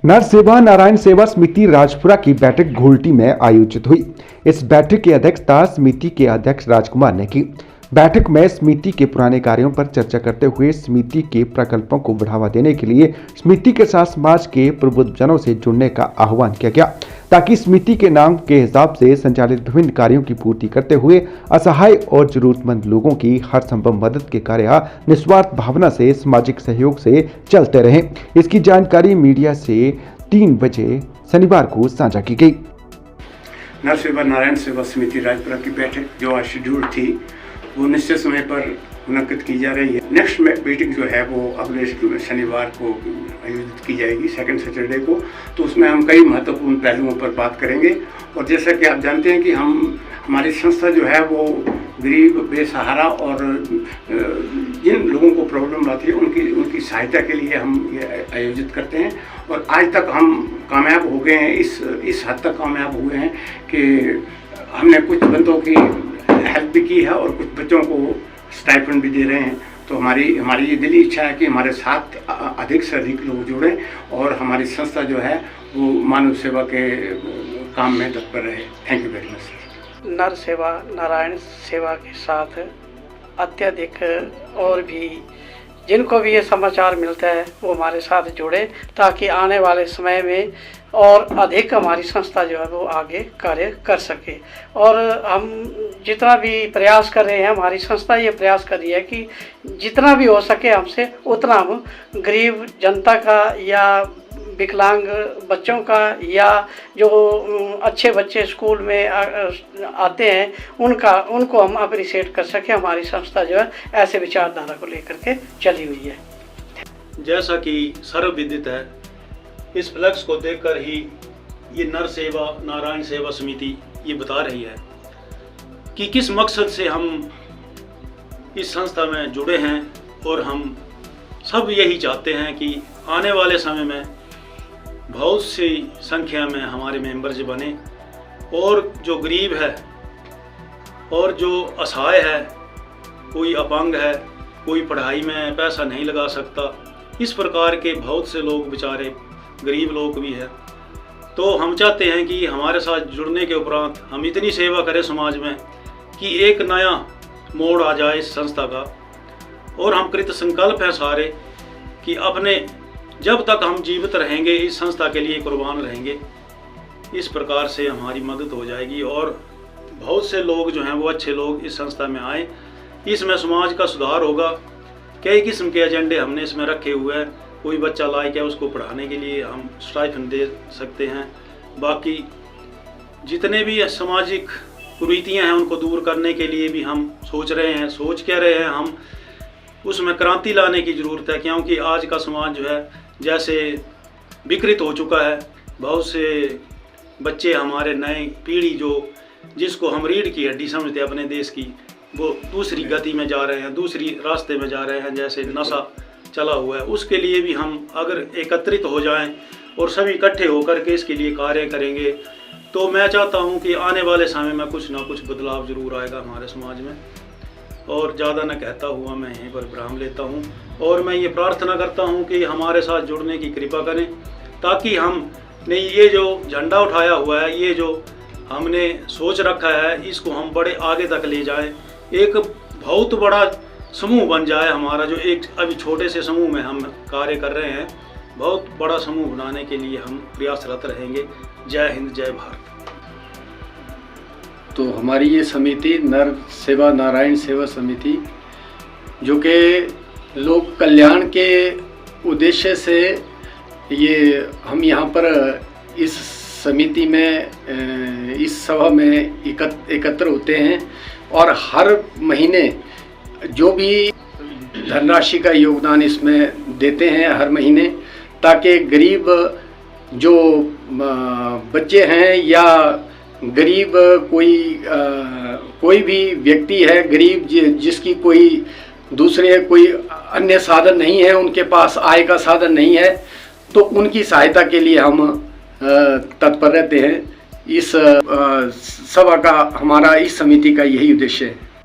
नर सेवा नारायण सेवा समिति राजपुरा की बैठक घोल्टी में आयोजित हुई। इस बैठक की अध्यक्षता समिति के अध्यक्ष राजकुमार ने की। बैठक में समिति के पुराने कार्यों पर चर्चा करते हुए समिति के प्रकल्पों को बढ़ावा देने के लिए समिति के साथ समाज के प्रबुद्धजनों से जुड़ने का आह्वान किया गया, ताकि समिति के नाम के हिसाब से संचालित विभिन्न कार्यों की पूर्ति करते हुए असहाय और जरूरतमंद लोगों की हर संभव मदद के कार्य निस्वार्थ भावना से सामाजिक सहयोग से चलते रहे। इसकी जानकारी मीडिया से 3 बजे शनिवार को साझा की गई। नर सेवा नारायण सेवा समिति राजपुरा की बैठक जो आज शेड्यूल थी वो निश्चित समय पर मुनक्किद की जा रही है। नेक्स्ट मीटिंग जो है वो अगले शनिवार को आयोजित की जाएगी, सेकंड सैटरडे को। तो उसमें हम कई महत्वपूर्ण पहलुओं पर बात करेंगे। और जैसा कि आप जानते हैं कि हमारी संस्था जो है वो गरीब, बेसहारा और जिन लोगों को प्रॉब्लम आती है उनकी सहायता के लिए हम ये आयोजित करते हैं। और आज तक हम कामयाब हो गए हैं, इस हद तक कामयाब हुए हैं कि हमने कुछ बंदों की हेल्प भी की है और कुछ बच्चों को स्टाइपेंड भी दे रहे हैं। तो हमारी ये दिली इच्छा है कि हमारे साथ अधिक से अधिक लोग जुड़ें और हमारी संस्था जो है वो मानव सेवा के काम में तत्पर रहे। Thank you very much sir. नर सेवा नारायण सेवा के साथ अत्यधिक और भी जिनको भी ये समाचार मिलता है वो हमारे साथ जुड़े, ताकि आने वाले समय में और अधिक हमारी संस्था जो है वो आगे कार्य कर सके। और हम जितना भी प्रयास कर रहे हैं, हमारी संस्था ये प्रयास कर रही है कि जितना भी हो सके हमसे उतना हम गरीब जनता का या विकलांग बच्चों का या जो अच्छे बच्चे स्कूल में आते हैं उनको हम अप्रिशिएट कर सके। हमारी संस्था जो है ऐसे विचारधारा को लेकर के चली हुई है। जैसा कि सर्वविदित है, इस फ्लैक्स को देखकर ही ये नर सेवा नारायण सेवा समिति ये बता रही है कि किस मकसद से हम इस संस्था में जुड़े हैं। और हम सब यही चाहते हैं कि आने वाले समय में बहुत सी संख्या में हमारे मेंबर्स बने और जो गरीब है और जो असहाय है, कोई अपंग है, कोई पढ़ाई में पैसा नहीं लगा सकता, इस प्रकार के बहुत से लोग बेचारे गरीब लोग भी हैं। तो हम चाहते हैं कि हमारे साथ जुड़ने के उपरांत हम इतनी सेवा करें समाज में कि एक नया मोड़ आ जाए इस संस्था का। और हम कृत संकल्प हैं सारे कि अपने जब तक हम जीवित रहेंगे इस संस्था के लिए कुर्बान रहेंगे। इस प्रकार से हमारी मदद हो जाएगी और बहुत से लोग जो हैं वो अच्छे लोग इस संस्था में आए। इसमें समाज का सुधार होगा। कई किस्म के एजेंडे हमने इसमें रखे हुए हैं। कोई बच्चा लायक है उसको पढ़ाने के लिए हम स्टाइपेंड दे सकते हैं। बाकी जितने भी सामाजिक कुरीतियाँ हैं उनको दूर करने के लिए भी हम सोच रहे हैं। सोच क्या रहे हैं हम, उसमें क्रांति लाने की ज़रूरत है, क्योंकि आज का समाज जो है जैसे विकृत हो चुका है। बहुत से बच्चे हमारे नए पीढ़ी जिसको हम रीढ़ की हड्डी समझते हैं अपने देश की, वो दूसरी गति में जा रहे हैं, दूसरी रास्ते में जा रहे हैं, जैसे नशा चला हुआ है। उसके लिए भी हम अगर एकत्रित हो जाएं और सभी इकट्ठे होकर के इसके लिए कार्य करेंगे तो मैं चाहता हूं कि आने वाले समय में कुछ ना कुछ बदलाव जरूर आएगा हमारे समाज में। और ज़्यादा न कहता हुआ मैं यहीं पर विराम लेता हूं और मैं ये प्रार्थना करता हूं कि हमारे साथ जुड़ने की कृपा करें, ताकि हमने ये जो झंडा उठाया हुआ है, ये जो हमने सोच रखा है, इसको हम बड़े आगे तक ले जाएं। एक बहुत बड़ा समूह बन जाए हमारा, जो एक अभी छोटे से समूह में हम कार्य कर रहे हैं, बहुत बड़ा समूह बनाने के लिए हम प्रयासरत रहेंगे। जय हिंद, जय भारत। तो हमारी ये समिति नर सेवा नारायण सेवा समिति, जो कि लोक कल्याण के उद्देश्य से ये हम यहाँ पर इस समिति में इस सभा में एकत्र होते हैं और हर महीने जो भी धनराशि का योगदान इसमें देते हैं हर महीने, ताकि गरीब जो बच्चे हैं या गरीब कोई भी व्यक्ति है गरीब जिसकी कोई अन्य साधन नहीं है, उनके पास आय का साधन नहीं है, तो उनकी सहायता के लिए हम तत्पर रहते हैं। इस सभा का, हमारा इस समिति का यही उद्देश्य है।